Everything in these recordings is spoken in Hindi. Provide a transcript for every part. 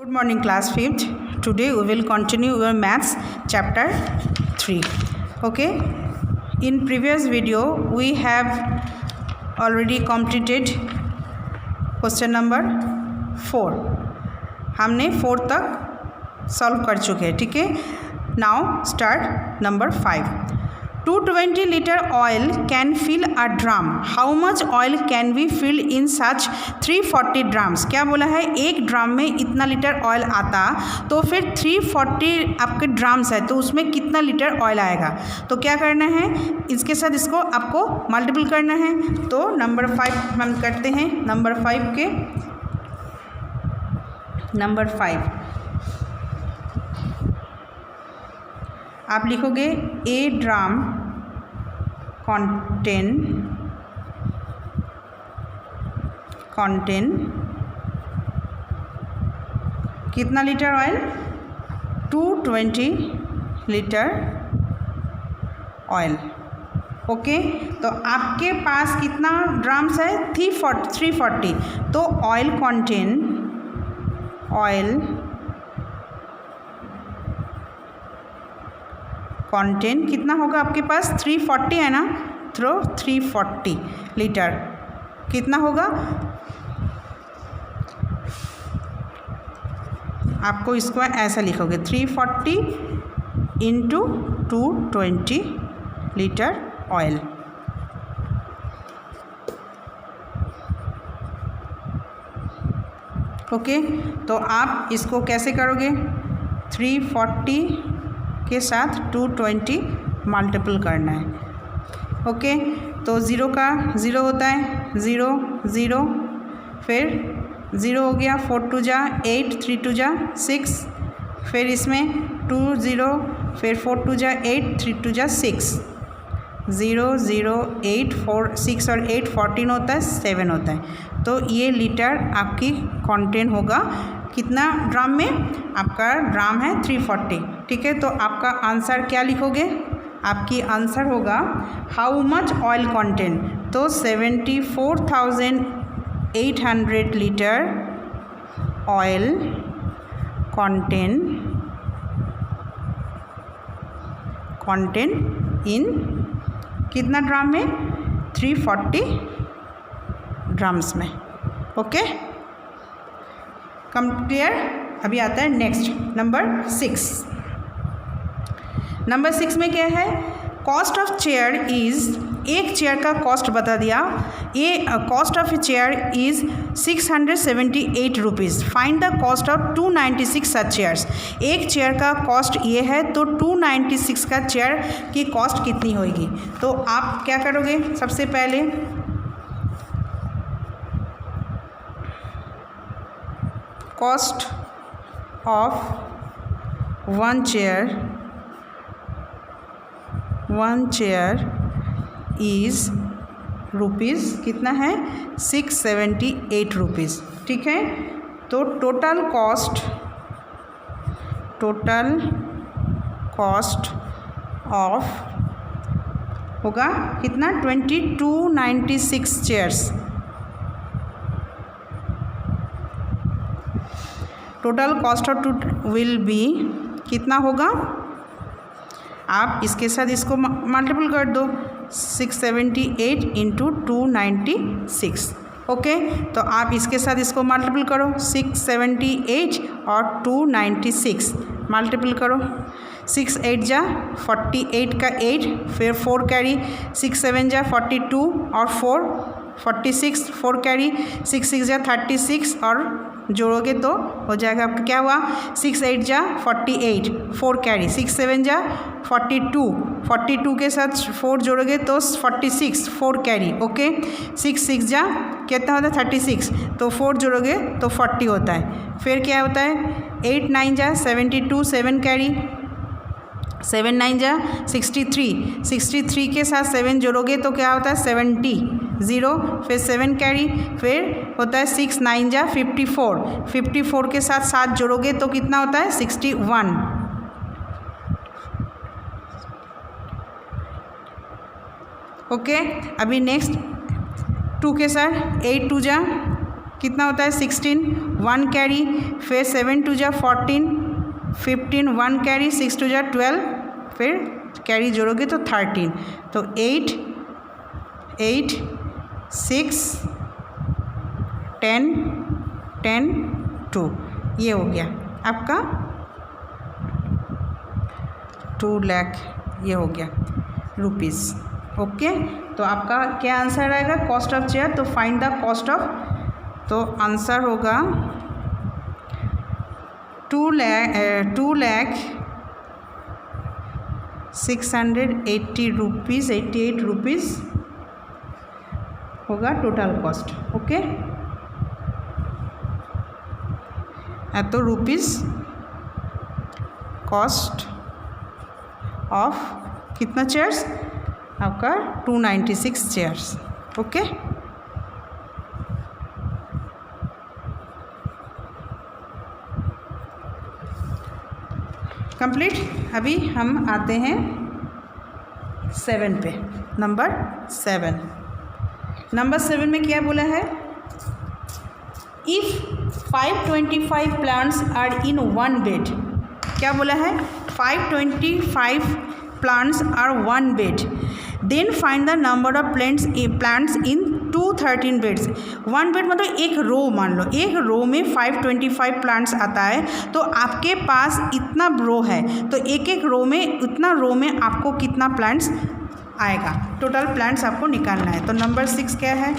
Good morning, class 5th. Today we will continue our maths chapter 3. Okay, in previous video we have already completed question number 4. हमने 4 तक सॉल्व कर चुके हैं. ठीक है, now start number 5. 220 liter oil can fill a drum. How much oil can be filled in such 340 drums? क्या बोला है, एक ड्रम में इतना लीटर ऑयल आता तो फिर 340 आपके ड्रम्स है तो उसमें कितना लीटर ऑयल आएगा. तो क्या करना है, इसके साथ इसको आपको मल्टीपल करना है. तो नंबर 5 हम करते हैं. नंबर 5 आप लिखोगे ए ड्रम contain कितना litre oil, 220 litre oil. Okay, तो आपके पास कितना ड्रम्स है, 340. तो ऑयल कंटेन कितना होगा आपके पास, 340 है ना, तो 340 लीटर कितना होगा, आपको इसको ऐसा लिखोगे 340 इंटू 220 लीटर ऑयल. ओके, तो आप इसको कैसे करोगे, 340 के साथ 220 मल्टीपल करना है. ओके, तो 0 का 0 होता है, 0 0, फिर 0 हो गया, 4 2 जा 8, 3 2 जा 6, फिर इसमें 2 0, फिर 4 2 जा 8, 3 2 जा 6, 0 0 8 4 6 और 8 14 होता है, 7 होता है. तो ये लीटर आपकी कंटेन होगा कितना ड्रम में, आपका ड्रम है 340. ठीक है, तो आपका आंसर क्या लिखोगे, आपकी आंसर होगा हाउ मच ऑयल कंटेन. तो 74,800 लीटर ऑयल कंटेन इन कितना ड्रम में, 340 ड्रम्स में. ओके, कम क्लियर. अभी आता है नेक्स्ट नंबर 6. नंबर 6 में क्या है, कॉस्ट ऑफ चेयर इज़, एक चेयर का कॉस्ट बता दिया, ये cost of a chair is 678 rupees. Find the cost of 296 such chairs. एक चेयर का कॉस्ट ये है, तो 296 का चेयर की कॉस्ट कितनी होगी. तो आप क्या करोगे, सबसे पहले cost of one chair is rupees कितना है, 678 रुपीज़. ठीक है, तो टोटल कॉस्ट ऑफ होगा कितना, 2296 chairs. Total cost of will be कितना होगा, आप इसके साथ इसको मल्टीपल कर दो, 678 इंटू 296. ओके, तो आप इसके साथ इसको मल्टीपल करो, 678 और 296 मल्टीपल करो, 6 8 जा 48 का 8, फिर 4 कैरी, 6 7 जा 42 और 4 46, 4 कैरी, 6 6 जा 36 और जोड़ोगे तो हो जाएगा आपका, क्या हुआ, 6 8 जा 48, 4 कैरी, 6 7 जा 42 के साथ 4 जोड़ोगे तो 46, 4 कैरी. ओके, 6 6 जा कितना होता है, 36, तो 4 जोड़ोगे तो 40 होता है. फिर क्या होता है, 8 9 जा 72, 7 कैरी, 7 9 जा 63 के साथ 7 जोड़ोगे तो क्या होता है, 70 0, फिर 7 कैरी, फिर होता है 6 9 जा 54 के साथ 7 जोड़ोगे तो कितना होता है, 61. ओके, अभी नेक्स्ट 2 के साथ 8 2 जा कितना होता है, 16, 1 कैरी, फिर 7 2 जा 14, 15 1 कैरी, 6 2 जा 12, फिर कैरी जोड़ोगे तो 13, तो 8 8 6 10 10 2, ये हो गया आपका 2 लाख, ये हो गया रुपीज़। ओके, तो आपका क्या आंसर आएगा कॉस्ट ऑफ चेयर। तो फाइंड द कॉस्ट ऑफ, तो आंसर होगा 2,680 रुपीज़, 88 रुपीज़ होगा टोटल कॉस्ट। ओके, तो रुपीज़ कॉस्ट ऑफ कितना चेयर्स आपका 296 चेयर्स। Okay, complete. अभी हम आते हैं 7 पे, नंबर 7। नंबर 7 में क्या बोला है, if 525 plants are in 1 bed, क्या बोला है 525 plants are 1 bed, then find the number of plants in 213 beds। 1 bed मतलब एक रो, मान लो एक रो में 525 प्लांट्स आता है, तो आपके पास इतना रो है, तो एक एक रो में उतना रो में आपको कितना प्लांट्स आएगा, टोटल प्लांट्स आपको निकालना है। तो नंबर 6 क्या है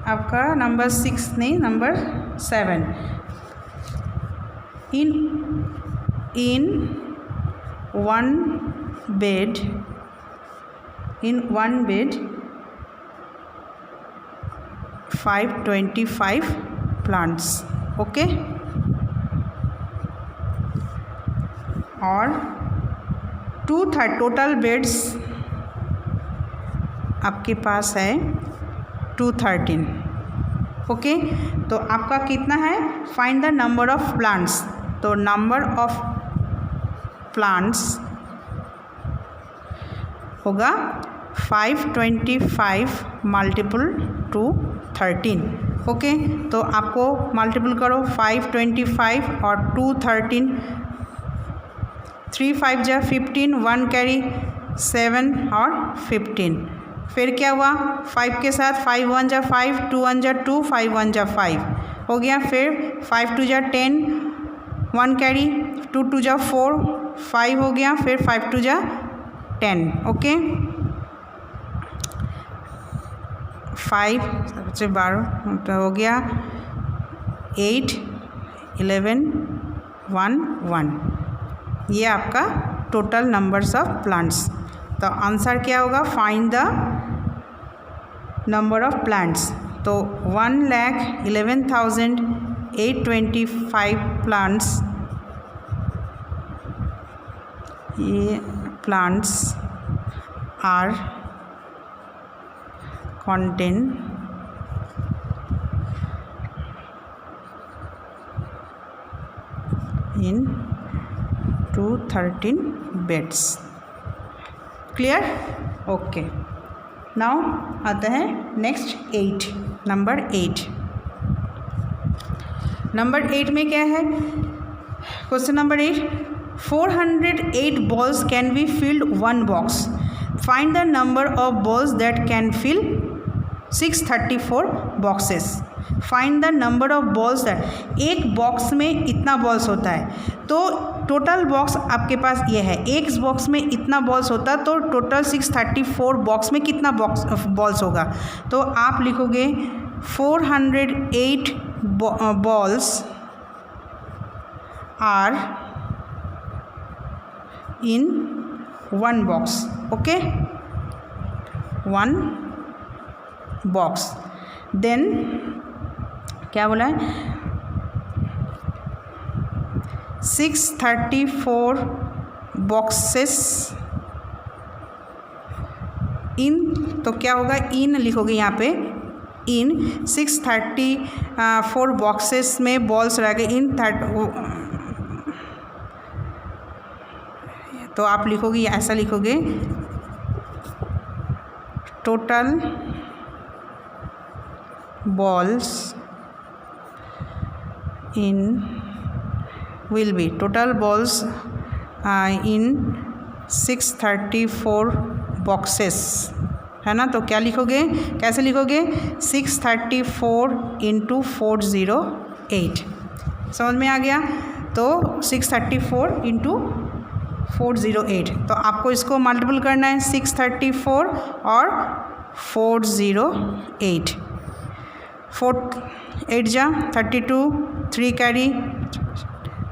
आपका, नंबर 6 नहीं, number 7। in one bed 525 plants। Okay, और 230 टोटल बेड्स आपके पास है 213। ओके, तो आपका कितना है, find the number of plants. तो नंबर ऑफ प्लांट्स होगा 525 मल्टीपल 213। ओके, तो आपको मल्टीपल करो 525 और 213, 3 5 जा 15, 1 कैरी 7 और 15, फिर क्या हुआ 5 के साथ 5 1 जा 5, 2 1 जा 2, 5 1 जा 5 हो गया, फिर 5 2 जा 10, 1 कैरी, 2 2 जा 4, 5 हो गया, फिर 5 2 जा 10। ओके, 5 सबसे 12 तो हो गया 8 11 1 1, ये आपका टोटल नंबर्स ऑफ प्लांट्स। तो आंसर क्या होगा, find the number of plants. तो 1,11,825 प्लांट्स, ये plants are contain in 213 beds। Clear? Okay, now आता है नेक्स्ट 8, नंबर 8। नंबर 8 में क्या है, question number 8, 408 balls can be filled 1 box, find the number of balls that can fill 634 boxes। Find the number of balls that, एक बॉक्स में इतना बॉल्स होता है, तो टोटल बॉक्स आपके पास ये है, एक बॉक्स में इतना बॉल्स होता, तो टोटल 634 बॉक्स में कितना बॉल्स होगा। तो आप लिखोगे 408 balls are in 1 box. Okay, 1 box. Then क्या बोला है, 634 बॉक्सेस इन, तो क्या होगा, इन लिखोगे यहाँ पे, इन 634 बॉक्सेस में बॉल्स रहेंगे इन तो आप लिखोगे, ऐसा लिखोगे, balls in will be total balls in 634 boxes है ना। तो क्या लिखोगे, कैसे लिखोगे, 634 इंटू 408। समझ में आ गया। तो 634 इंटू 408, तो आपको इसको मल्टीपल करना है 634 और 408। 4 8 जा 32, 3 कैरी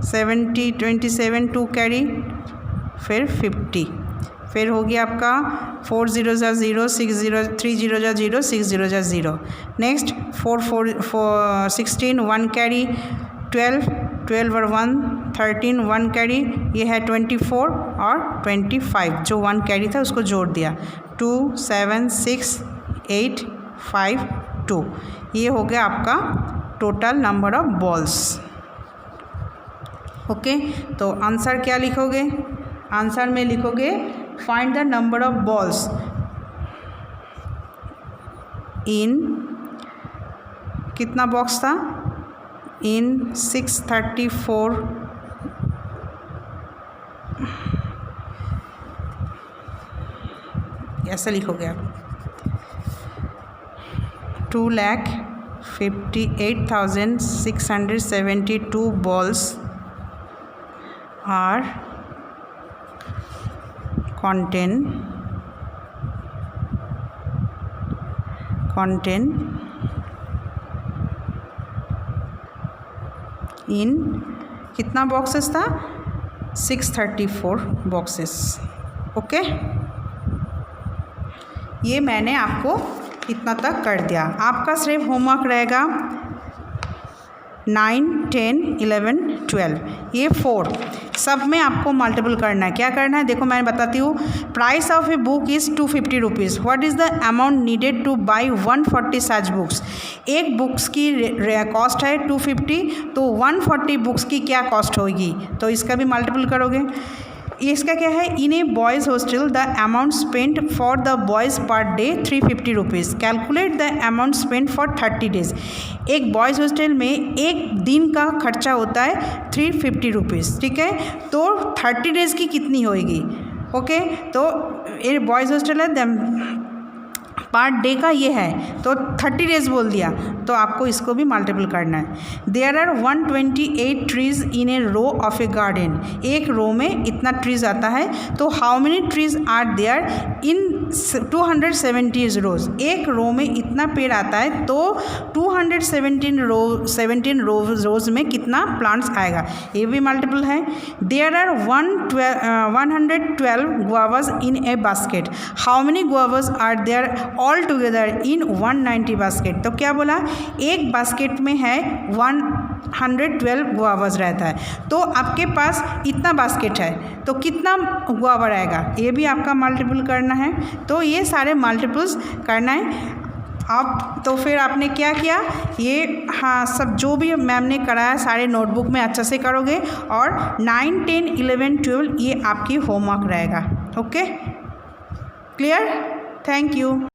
70, 27 2 कैरी, फिर 50, फिर हो गया आपका 4 0 जा 0, 6 0 3 0 जा 0, 6 0 जा 0। नेक्स्ट 4 16 1 कैरी, 12 और 1 13 1 कैरी, ये है 24 और 25 जो 1 कैरी था उसको जोड़ दिया, 2 7 6 8 5 2। ये हो गया आपका total number of balls. Okay, तो आंसर क्या लिखोगे, आंसर में लिखोगे find the number of balls in, कितना बॉक्स था, इन 634 ऐसा लिखोगे आप, 2,58,672 balls are contain in कितना बॉक्सेस था, 634 बॉक्सेस। ओके, ये मैंने आपको इतना तक कर दिया। आपका सिर्फ होमवर्क रहेगा 9 10 11 12, ये 4 सब में आपको मल्टीपल करना है। क्या करना है, देखो मैं बताती हूँ। Price of a book is 250 rupees. What is the amount needed two by 140 such books. एक बुक्स की कॉस्ट है 250, तो 140 बुक्स की क्या कॉस्ट होगी, तो इसका भी मल्टीपल करोगे। इसका क्या है, in a boys hostel the amount spent for the boys per day 350 rupees. Calculate the amount spent for 30 days. एक बॉयज़ हॉस्टल में एक दिन का खर्चा होता है 350 रुपीज़, ठीक है। तो 30 डेज़ की कितनी होएगी। ओके, तो ये बॉयज़ हॉस्टल है, पर डे का ये है, तो 30 डेज बोल दिया, तो आपको इसको भी मल्टीपल करना है। There are 128 trees in a row of a garden. एक रो में इतना ट्रीज़ आता है, तो how many trees are there in 217 rows. एक रो में इतना पेड़ आता है, तो 217 रोज में कितना प्लांट्स आएगा, ये भी मल्टीपल है। There are 112 guavas in a basket. How many guavas are there all together in 190 basket. तो क्या बोला, एक बास्केट में है 112 गुआवाज रहता है, तो आपके पास इतना बास्केट है, तो कितना गुआवा रहेगा, ये भी आपका मल्टीपल करना है। तो ये सारे मल्टीपल्स करना है आप। तो फिर आपने क्या किया, ये हाँ सब जो भी मैम ने कराया सारे नोटबुक में अच्छा से करोगे, और 9 10 11 12 ये आपकी होमवर्क रहेगा। Okay, clear, thank you.